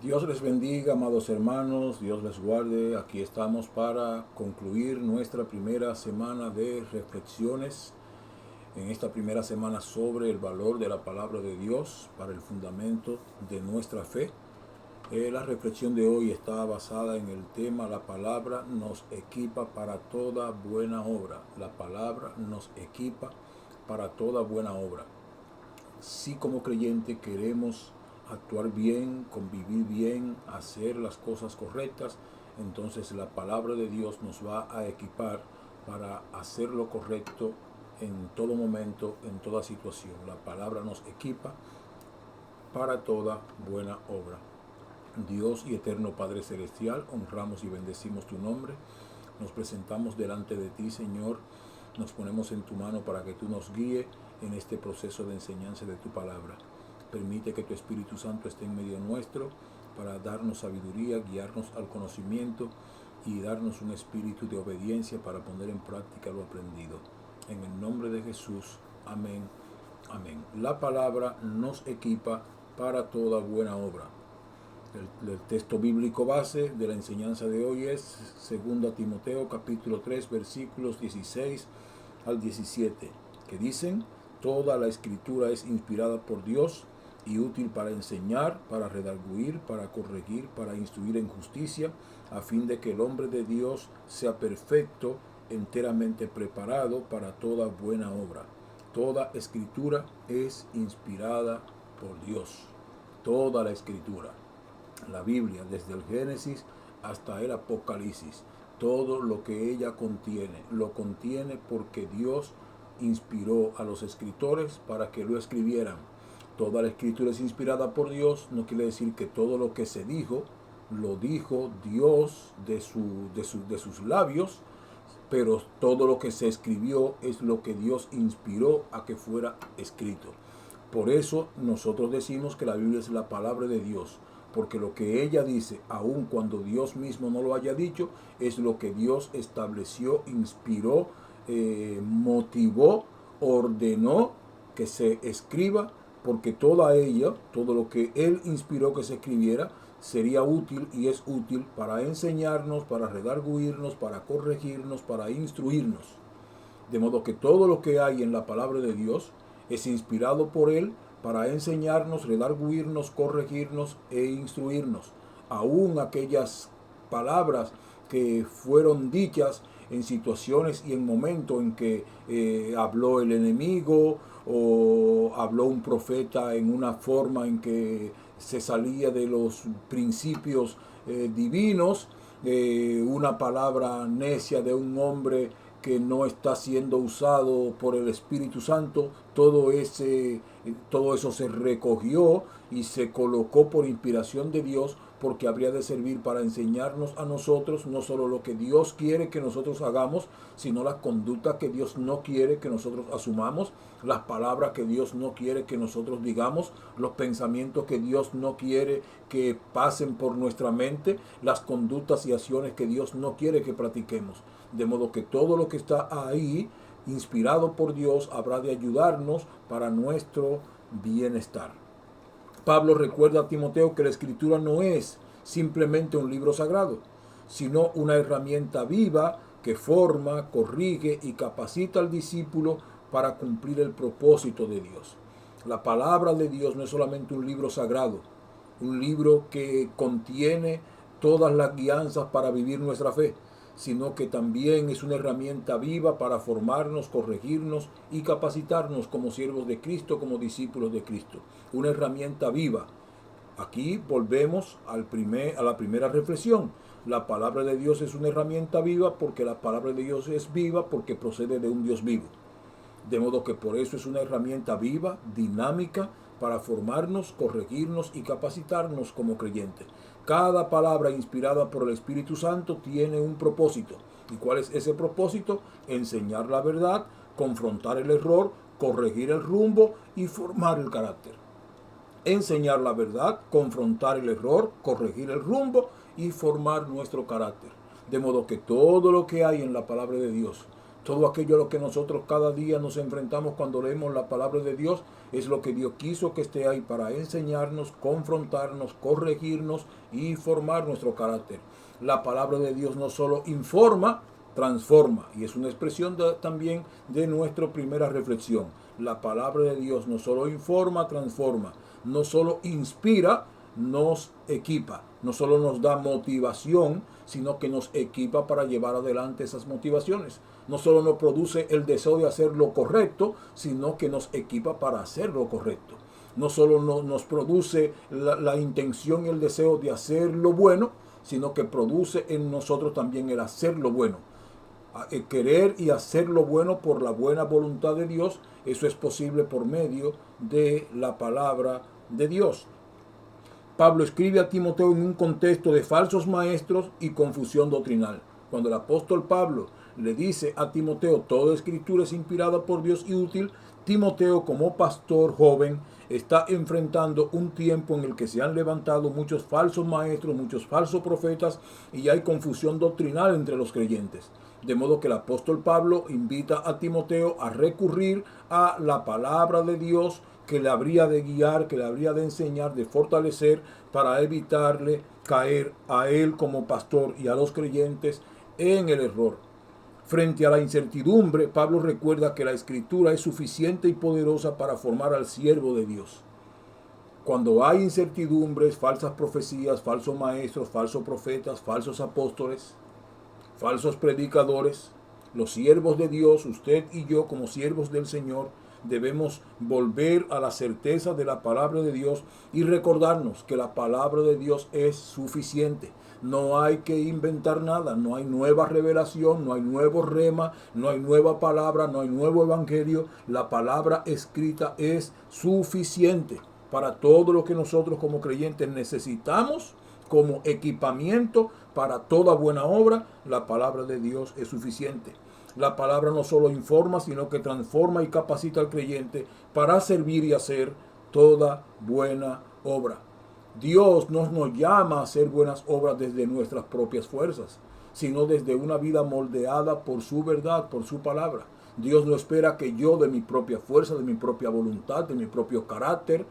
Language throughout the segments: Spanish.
Dios les bendiga, amados hermanos, Dios les guarde. Aquí estamos para concluir nuestra primera semana de reflexiones. En esta primera semana sobre el valor de la palabra de Dios para el fundamento de nuestra fe. La reflexión de hoy está basada en el tema: la palabra nos equipa para toda buena obra. La palabra nos equipa para toda buena obra. Si como creyente queremos actuar bien, convivir bien, hacer las cosas correctas, entonces la palabra de Dios nos va a equipar para hacer lo correcto en todo momento, en toda situación. La palabra nos equipa para toda buena obra. Dios y eterno Padre Celestial, honramos y bendecimos tu nombre. Nos presentamos delante de ti, Señor. Nos ponemos en tu mano para que tú nos guíes en este proceso de enseñanza de tu palabra. Permite que tu Espíritu Santo esté en medio nuestro para darnos sabiduría, guiarnos al conocimiento y darnos un espíritu de obediencia para poner en práctica lo aprendido. En el nombre de Jesús, amén, amén. La palabra nos equipa para toda buena obra. El texto bíblico base de la enseñanza de hoy es 2 Timoteo capítulo 3 versículos 16 al 17, que dicen: toda la escritura es inspirada por Dios y útil para enseñar, para redarguir, para corregir, para instruir en justicia, a fin de que el hombre de Dios sea perfecto, enteramente preparado para toda buena obra. Toda escritura es inspirada por Dios. Toda la escritura. La Biblia, desde el Génesis hasta el Apocalipsis, todo lo que ella contiene, lo contiene porque Dios inspiró a los escritores para que lo escribieran. Toda la escritura es inspirada por Dios, no quiere decir que todo lo que se dijo, lo dijo Dios de sus labios, pero todo lo que se escribió es lo que Dios inspiró a que fuera escrito. Por eso nosotros decimos que la Biblia es la palabra de Dios, porque lo que ella dice, aun cuando Dios mismo no lo haya dicho, es lo que Dios estableció, inspiró, motivó, ordenó que se escriba, porque toda ella, todo lo que Él inspiró que se escribiera, sería útil y es útil para enseñarnos, para redarguirnos, para corregirnos, para instruirnos. De modo que todo lo que hay en la palabra de Dios es inspirado por Él para enseñarnos, redarguirnos, corregirnos e instruirnos. Aún aquellas palabras que fueron dichas en situaciones y en momentos en que habló el enemigo o habló un profeta en una forma en que se salía de los principios divinos, una palabra necia de un hombre que no está siendo usado por el Espíritu Santo, todo eso se recogió y se colocó por inspiración de Dios, porque habría de servir para enseñarnos a nosotros no solo lo que Dios quiere que nosotros hagamos, sino las conductas que Dios no quiere que nosotros asumamos, las palabras que Dios no quiere que nosotros digamos, los pensamientos que Dios no quiere que pasen por nuestra mente, las conductas y acciones que Dios no quiere que practiquemos. De modo que todo lo que está ahí, inspirado por Dios, habrá de ayudarnos para nuestro bienestar. Pablo recuerda a Timoteo que la escritura no es simplemente un libro sagrado, sino una herramienta viva que forma, corrige y capacita al discípulo para cumplir el propósito de Dios. La palabra de Dios no es solamente un libro sagrado, un libro que contiene todas las guianzas para vivir nuestra fe, sino que también es una herramienta viva para formarnos, corregirnos y capacitarnos como siervos de Cristo, como discípulos de Cristo. Una herramienta viva. Aquí volvemos a la primera reflexión. La palabra de Dios es una herramienta viva porque la palabra de Dios es viva porque procede de un Dios vivo. De modo que por eso es una herramienta viva, dinámica, para formarnos, corregirnos y capacitarnos como creyentes. Cada palabra inspirada por el Espíritu Santo tiene un propósito. ¿Y cuál es ese propósito? Enseñar la verdad, confrontar el error, corregir el rumbo y formar el carácter. Enseñar la verdad, confrontar el error, corregir el rumbo y formar nuestro carácter. De modo que todo lo que hay en la palabra de Dios, Todo aquello a lo que nosotros cada día nos enfrentamos cuando leemos la palabra de Dios es lo que Dios quiso que esté ahí para enseñarnos, confrontarnos, corregirnos y formar nuestro carácter. La palabra de Dios no solo informa, transforma. Y es una expresión también de nuestra primera reflexión. La palabra de Dios no solo informa, transforma. No solo inspira, nos equipa. No solo nos da motivación, sino que nos equipa para llevar adelante esas motivaciones. No solo nos produce el deseo de hacer lo correcto, sino que nos equipa para hacer lo correcto. No solo nos produce la intención y el deseo de hacer lo bueno, sino que produce en nosotros también el hacer lo bueno. El querer y hacer lo bueno por la buena voluntad de Dios, eso es posible por medio de la palabra de Dios. Pablo escribe a Timoteo en un contexto de falsos maestros y confusión doctrinal. Cuando el apóstol Pablo le dice a Timoteo, toda escritura es inspirada por Dios y útil, Timoteo, como pastor joven, está enfrentando un tiempo en el que se han levantado muchos falsos maestros, muchos falsos profetas, y hay confusión doctrinal entre los creyentes. De modo que el apóstol Pablo invita a Timoteo a recurrir a la palabra de Dios, que le habría de guiar, que le habría de enseñar, de fortalecer, para evitarle caer a él como pastor y a los creyentes en el error. Frente a la incertidumbre, Pablo recuerda que la Escritura es suficiente y poderosa para formar al siervo de Dios. Cuando hay incertidumbres, falsas profecías, falsos maestros, falsos profetas, falsos apóstoles, falsos predicadores, los siervos de Dios, usted y yo como siervos del Señor, debemos volver a la certeza de la palabra de Dios y recordarnos que la palabra de Dios es suficiente. No hay que inventar nada, no hay nueva revelación, no hay nuevo rema, no hay nueva palabra, no hay nuevo evangelio. La palabra escrita es suficiente para todo lo que nosotros como creyentes necesitamos como equipamiento para toda buena obra. La palabra de Dios es suficiente. La palabra no solo informa, sino que transforma y capacita al creyente para servir y hacer toda buena obra. Dios no nos llama a hacer buenas obras desde nuestras propias fuerzas, sino desde una vida moldeada por su verdad, por su palabra. Dios no espera que yo de mi propia fuerza, de mi propia voluntad, de mi propio carácter,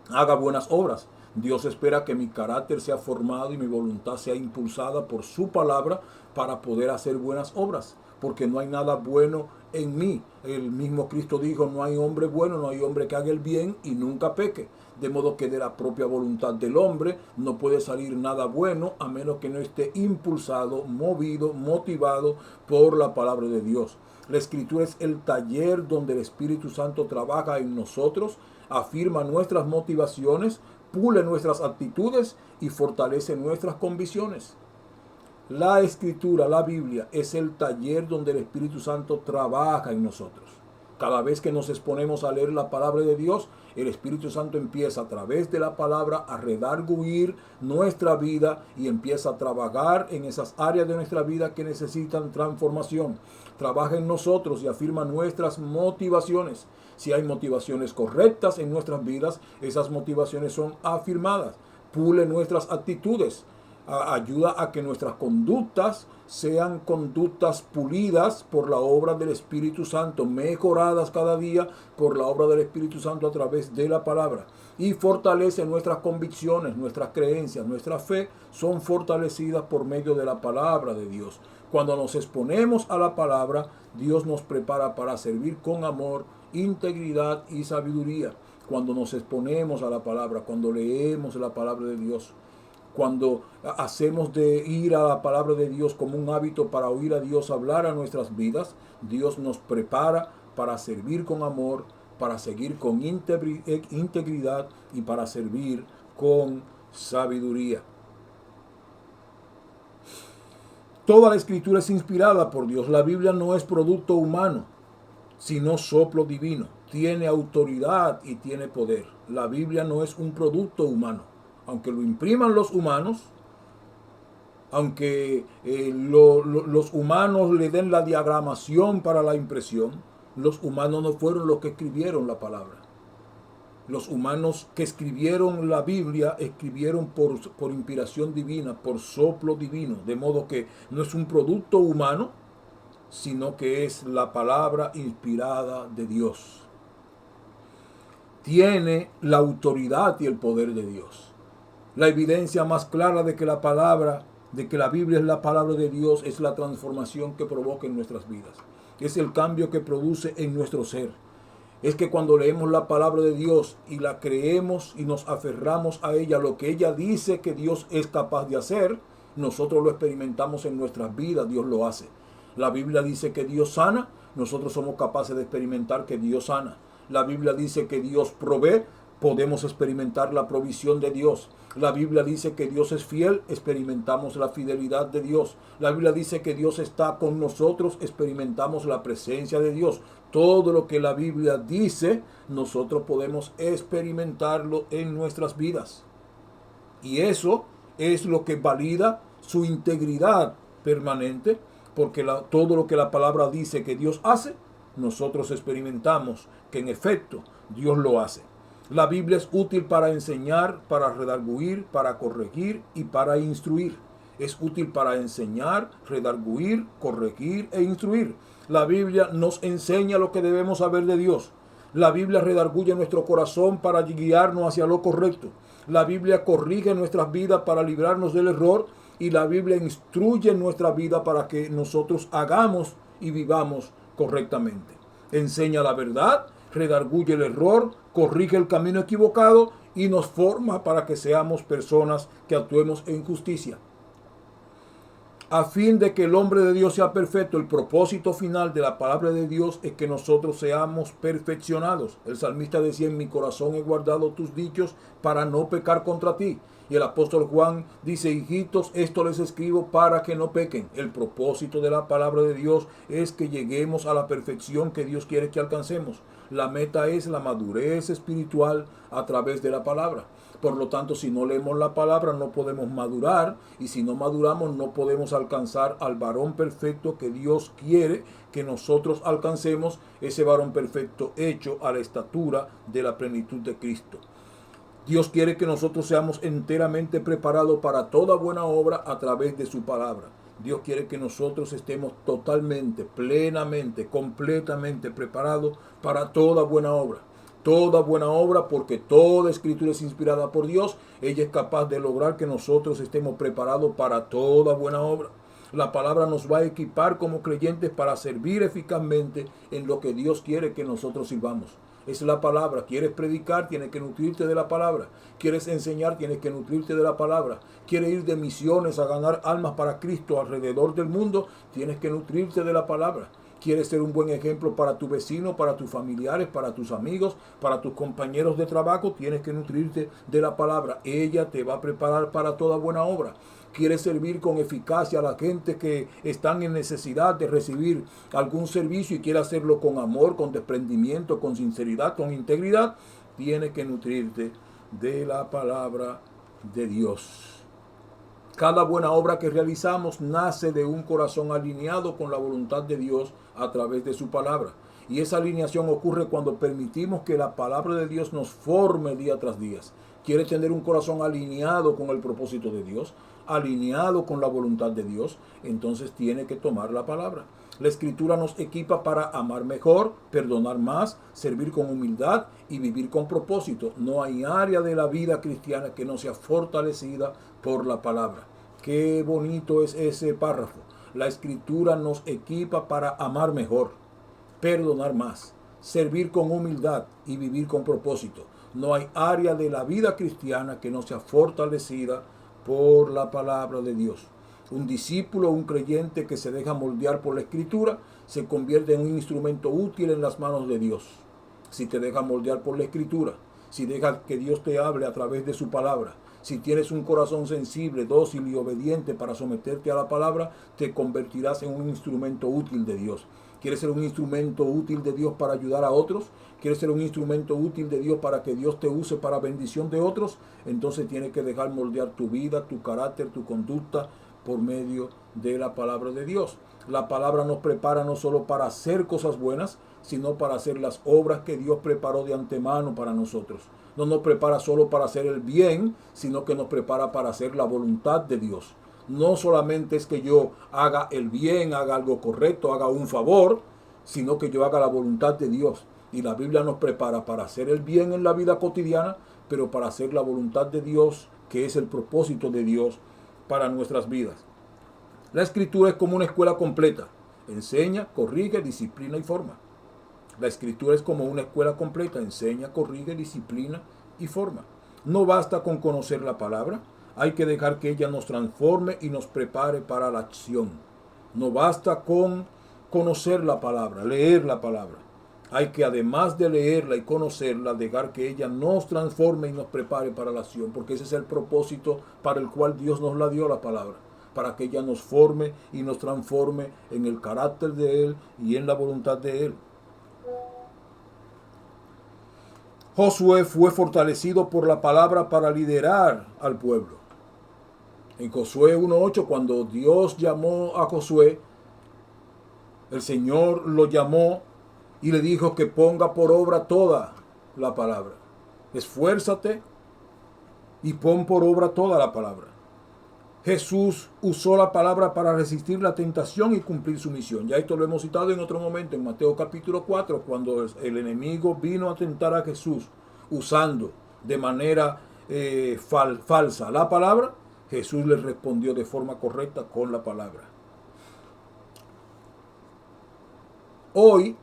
haga buenas obras. Dios espera que mi carácter sea formado y mi voluntad sea impulsada por su palabra para poder hacer buenas obras, porque no hay nada bueno en mí. El mismo Cristo dijo, no hay hombre bueno, no hay hombre que haga el bien y nunca peque. De modo que de la propia voluntad del hombre no puede salir nada bueno a menos que no esté impulsado, movido, motivado por la palabra de Dios. La Escritura es el taller donde el Espíritu Santo trabaja en nosotros, afirma nuestras motivaciones, pule nuestras actitudes y fortalece nuestras convicciones. La Escritura, la Biblia, es el taller donde el Espíritu Santo trabaja en nosotros. Cada vez que nos exponemos a leer la palabra de Dios, el Espíritu Santo empieza a través de la palabra a redarguir nuestra vida y empieza a trabajar en esas áreas de nuestra vida que necesitan transformación. Trabaja en nosotros y afirma nuestras motivaciones. Si hay motivaciones correctas en nuestras vidas, esas motivaciones son afirmadas. Pule nuestras actitudes. Ayuda a que nuestras conductas sean conductas pulidas por la obra del Espíritu Santo, mejoradas cada día por la obra del Espíritu Santo a través de la palabra. Y fortalece nuestras convicciones, nuestras creencias, nuestra fe son fortalecidas por medio de la palabra de Dios. Cuando nos exponemos a la palabra, Dios nos prepara para servir con amor, integridad y sabiduría. Cuando nos exponemos a la palabra, cuando leemos la palabra de Dios, cuando hacemos de ir a la palabra de Dios como un hábito para oír a Dios hablar a nuestras vidas, Dios nos prepara para servir con amor, para seguir con integridad y para servir con sabiduría. Toda la Escritura es inspirada por Dios. La Biblia no es producto humano, sino soplo divino. Tiene autoridad y tiene poder. La Biblia no es un producto humano. Aunque lo impriman los humanos, aunque los humanos le den la diagramación para la impresión, los humanos no fueron los que escribieron la palabra. Los humanos que escribieron la Biblia escribieron por inspiración divina, por soplo divino, de modo que no es un producto humano, sino que es la palabra inspirada de Dios. Tiene la autoridad y el poder de Dios. La evidencia más clara de que la palabra, de que la Biblia es la palabra de Dios, es la transformación que provoca en nuestras vidas. Es el cambio que produce en nuestro ser. Es que cuando leemos la palabra de Dios y la creemos y nos aferramos a ella, lo que ella dice que Dios es capaz de hacer, nosotros lo experimentamos en nuestras vidas, Dios lo hace. La Biblia dice que Dios sana, nosotros somos capaces de experimentar que Dios sana. La Biblia dice que Dios provee, podemos experimentar la provisión de Dios. La Biblia dice que Dios es fiel, experimentamos la fidelidad de Dios. La Biblia dice que Dios está con nosotros, experimentamos la presencia de Dios. Todo lo que la Biblia dice, nosotros podemos experimentarlo en nuestras vidas. Y eso es lo que valida su integridad permanente, porque todo lo que la palabra dice que Dios hace, nosotros experimentamos que en efecto Dios lo hace. La Biblia es útil para enseñar, para redarguir, para corregir y para instruir. Es útil para enseñar, redarguir, corregir e instruir. La Biblia nos enseña lo que debemos saber de Dios. La Biblia redarguye nuestro corazón para guiarnos hacia lo correcto. La Biblia corrige nuestras vidas para librarnos del error. Y la Biblia instruye nuestra vida para que nosotros hagamos y vivamos correctamente. Enseña la verdad, redarguye el error, corrige el camino equivocado y nos forma para que seamos personas que actuemos en justicia. A fin de que el hombre de Dios sea perfecto, el propósito final de la palabra de Dios es que nosotros seamos perfeccionados. El salmista decía: en mi corazón he guardado tus dichos para no pecar contra ti. Y el apóstol Juan dice: hijitos, esto les escribo para que no pequen. El propósito de la palabra de Dios es que lleguemos a la perfección que Dios quiere que alcancemos. La meta es la madurez espiritual a través de la palabra. Por lo tanto, si no leemos la palabra, no podemos madurar. Y si no maduramos, no podemos alcanzar al varón perfecto que Dios quiere que nosotros alcancemos, ese varón perfecto hecho a la estatura de la plenitud de Cristo. Dios quiere que nosotros seamos enteramente preparados para toda buena obra a través de su palabra. Dios quiere que nosotros estemos totalmente, plenamente, completamente preparados para toda buena obra. Toda buena obra, porque toda escritura es inspirada por Dios. Ella es capaz de lograr que nosotros estemos preparados para toda buena obra. La palabra nos va a equipar como creyentes para servir eficazmente en lo que Dios quiere que nosotros sirvamos. Es la palabra. ¿Quieres predicar? Tienes que nutrirte de la palabra. ¿Quieres enseñar? Tienes que nutrirte de la palabra. ¿Quieres ir de misiones a ganar almas para Cristo alrededor del mundo? Tienes que nutrirte de la palabra. ¿Quieres ser un buen ejemplo para tu vecino, para tus familiares, para tus amigos, para tus compañeros de trabajo? Tienes que nutrirte de la palabra. Ella te va a preparar para toda buena obra. ¿Quieres servir con eficacia a la gente que están en necesidad de recibir algún servicio y quiere hacerlo con amor, con desprendimiento, con sinceridad, con integridad? Tienes que nutrirte de la palabra de Dios. Cada buena obra que realizamos nace de un corazón alineado con la voluntad de Dios a través de su palabra. Y esa alineación ocurre cuando permitimos que la palabra de Dios nos forme día tras día. ¿Quieres tener un corazón alineado con el propósito de Dios, alineado con la voluntad de Dios? Entonces tiene que tomar la palabra. La Escritura nos equipa para amar mejor, perdonar más, servir con humildad y vivir con propósito. No hay área de la vida cristiana que no sea fortalecida por la palabra. Qué bonito es ese párrafo. La Escritura nos equipa para amar mejor, perdonar más, servir con humildad y vivir con propósito. No hay área de la vida cristiana que no sea fortalecida por la palabra de Dios. Un discípulo, un creyente que se deja moldear por la Escritura, se convierte en un instrumento útil en las manos de Dios. Si te dejas moldear por la Escritura, si dejas que Dios te hable a través de su palabra, si tienes un corazón sensible, dócil y obediente para someterte a la palabra, te convertirás en un instrumento útil de Dios. ¿Quieres ser un instrumento útil de Dios para ayudar a otros? ¿Quieres ser un instrumento útil de Dios para que Dios te use para bendición de otros? Entonces tienes que dejar moldear tu vida, tu carácter, tu conducta por medio de la palabra de Dios. La palabra nos prepara no solo para hacer cosas buenas, sino para hacer las obras que Dios preparó de antemano para nosotros. No nos prepara solo para hacer el bien, sino que nos prepara para hacer la voluntad de Dios. no solamente es que yo haga el bien, haga algo correcto, haga un favor, sino que yo haga la voluntad de Dios. Y la Biblia nos prepara para hacer el bien en la vida cotidiana, pero para hacer la voluntad de Dios, que es el propósito de Dios para nuestras vidas. La Escritura es como una escuela completa. Enseña, corrige, disciplina y forma. La Escritura es como una escuela completa. Enseña, corrige, disciplina y forma. No basta con conocer la palabra. Hay que dejar que ella nos transforme y nos prepare para la acción. No basta con conocer la palabra, leer la palabra. Hay que, además de leerla y conocerla, dejar que ella nos transforme y nos prepare para la acción, porque ese es el propósito para el cual Dios nos la dio, la palabra, para que ella nos forme y nos transforme en el carácter de Él y en la voluntad de Él. Josué fue fortalecido por la palabra para liderar al pueblo. En Josué 1:8, cuando Dios llamó a Josué, el Señor lo llamó y le dijo que ponga por obra toda la palabra. Esfuérzate y pon por obra toda la palabra. Jesús usó la palabra para resistir la tentación y cumplir su misión. Ya esto lo hemos citado en otro momento, en Mateo capítulo 4, cuando el enemigo vino a tentar a Jesús usando de manera falsa la palabra. Jesús le respondió de forma correcta con la palabra. Hoy,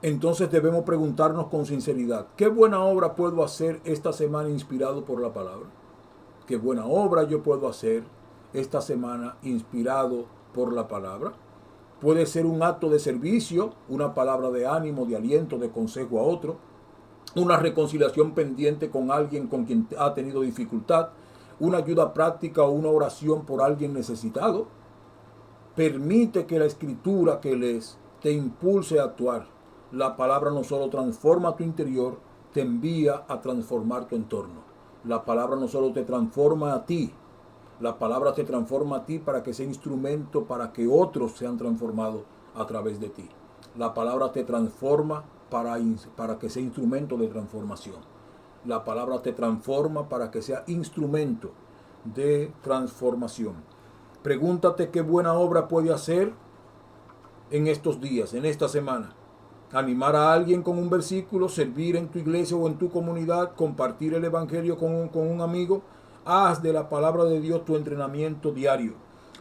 entonces debemos preguntarnos con sinceridad, ¿qué buena obra puedo hacer esta semana inspirado por la palabra? ¿Qué buena obra yo puedo hacer esta semana inspirado por la palabra? Puede ser un acto de servicio, una palabra de ánimo, de aliento, de consejo a otro, una reconciliación pendiente con alguien con quien ha tenido dificultad, una ayuda práctica o una oración por alguien necesitado. Permite que la escritura que lees te impulse a actuar. La palabra no solo transforma tu interior, te envía a transformar tu entorno. La palabra no solo te transforma a ti, la palabra te transforma a ti para que sea instrumento para que otros sean transformados a través de ti. La palabra te transforma para que sea instrumento de transformación. La palabra te transforma para que sea instrumento de transformación. Pregúntate qué buena obra puede hacer en estos días, en esta semana. Animar a alguien con un versículo, servir en tu iglesia o en tu comunidad, compartir el evangelio con un amigo. Haz de la palabra de Dios tu entrenamiento diario.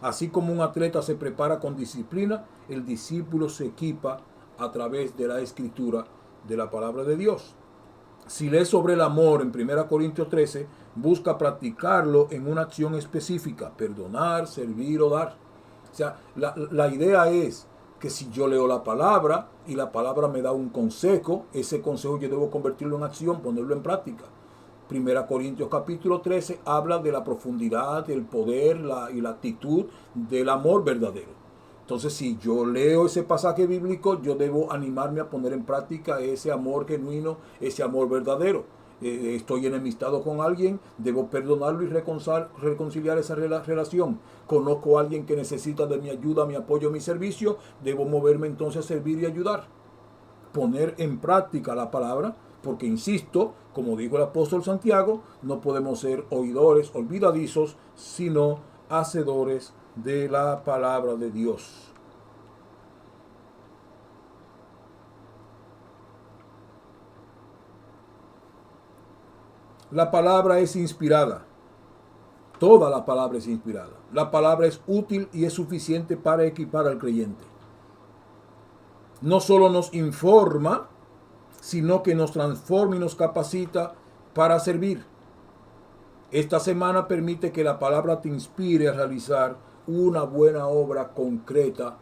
Así como un atleta se prepara con disciplina, el discípulo se equipa a través de la escritura de la palabra de Dios. Si lees sobre el amor en 1 Corintios 13, busca practicarlo en una acción específica, perdonar, servir o dar. O sea, la idea es que si yo leo la palabra y la palabra me da un consejo, ese consejo yo debo convertirlo en acción, ponerlo en práctica. 1 Corintios capítulo 13 habla de la profundidad, del poder y la actitud del amor verdadero. Entonces, si yo leo ese pasaje bíblico, yo debo animarme a poner en práctica ese amor genuino, ese amor verdadero. Estoy enemistado con alguien, debo perdonarlo y reconciliar esa relación. Conozco a alguien que necesita de mi ayuda, mi apoyo, mi servicio, debo moverme entonces a servir y ayudar. Poner en práctica la palabra, porque insisto, como dijo el apóstol Santiago, no podemos ser oidores olvidadizos, sino hacedores de la palabra de Dios. La palabra es inspirada. Toda la palabra es inspirada. La palabra es útil y es suficiente para equipar al creyente. No solo nos informa, sino que nos transforma y nos capacita para servir. Esta semana permite que la palabra te inspire a realizar una buena obra concreta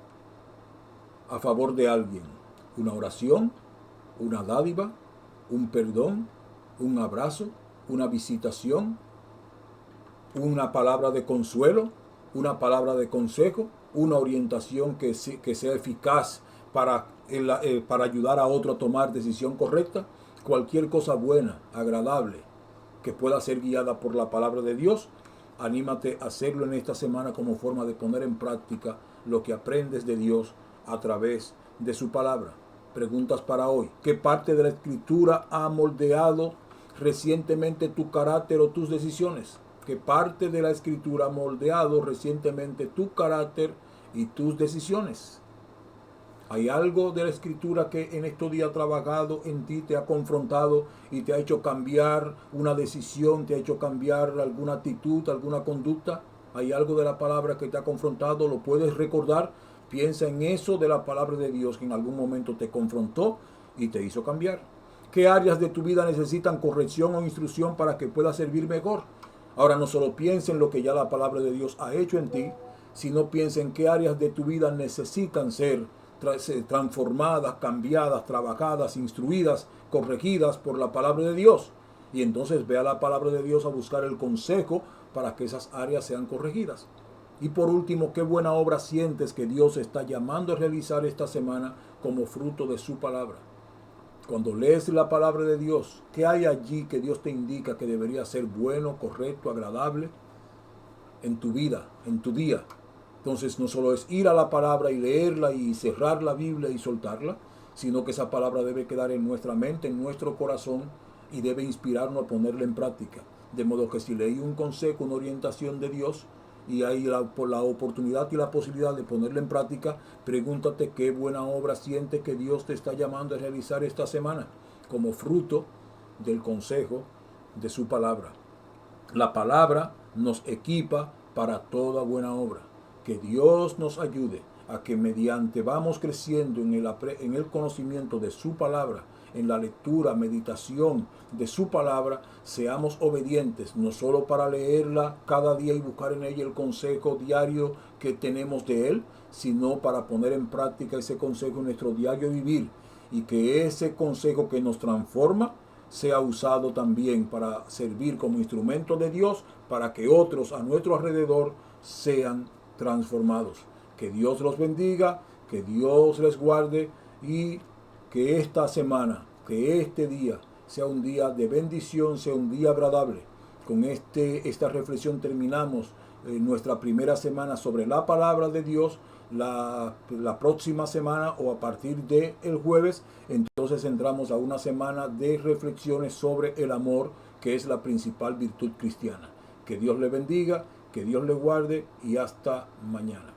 a favor de alguien. Una oración, una dádiva, un perdón, un abrazo, una visitación, una palabra de consuelo, una palabra de consejo, una orientación que sea eficaz para ayudar a otro a tomar decisión correcta. Cualquier cosa buena, agradable, que pueda ser guiada por la palabra de Dios, anímate a hacerlo en esta semana como forma de poner en práctica lo que aprendes de Dios a través de su palabra. Preguntas para hoy. ¿Qué parte de la escritura ha moldeado recientemente tu carácter o tus decisiones? que parte de la Escritura ha moldeado recientemente tu carácter y tus decisiones. Hay algo de la Escritura que en estos días ha trabajado en ti, te ha confrontado y te ha hecho cambiar una decisión, te ha hecho cambiar alguna actitud, alguna conducta. Hay algo de la palabra que te ha confrontado, lo puedes recordar. Piensa en eso de la palabra de Dios que en algún momento te confrontó y te hizo cambiar. ¿Qué áreas de tu vida necesitan corrección o instrucción para que puedas servir mejor? Ahora no solo piensa en lo que ya la palabra de Dios ha hecho en ti, sino piensa en qué áreas de tu vida necesitan ser transformadas, cambiadas, trabajadas, instruidas, corregidas por la palabra de Dios. Y entonces ve a la palabra de Dios a buscar el consejo para que esas áreas sean corregidas. Y por último, qué buena obra sientes que Dios está llamando a realizar esta semana como fruto de su palabra. Cuando lees la palabra de Dios, ¿qué hay allí que Dios te indica que debería ser bueno, correcto, agradable en tu vida, en tu día? Entonces no solo es ir a la palabra y leerla y cerrar la Biblia y soltarla, sino que esa palabra debe quedar en nuestra mente, en nuestro corazón y debe inspirarnos a ponerla en práctica. De modo que si leí un consejo, una orientación de Dios y hay la oportunidad y la posibilidad de ponerla en práctica, pregúntate qué buena obra sientes que Dios te está llamando a realizar esta semana como fruto del consejo de su palabra. La palabra nos equipa para toda buena obra. Que Dios nos ayude a que mediante vamos creciendo en el conocimiento de su palabra, en la lectura, meditación de su palabra, seamos obedientes, no solo para leerla cada día y buscar en ella el consejo diario que tenemos de Él, sino para poner en práctica ese consejo en nuestro diario vivir y que ese consejo que nos transforma sea usado también para servir como instrumento de Dios para que otros a nuestro alrededor sean transformados. Que Dios los bendiga, que Dios les guarde y que esta semana, que este día sea un día de bendición, sea un día agradable. Con esta reflexión terminamos nuestra primera semana sobre la palabra de Dios. La próxima semana o a partir del jueves, entonces entramos a una semana de reflexiones sobre el amor, que es la principal virtud cristiana. Que Dios le bendiga, que Dios le guarde y hasta mañana.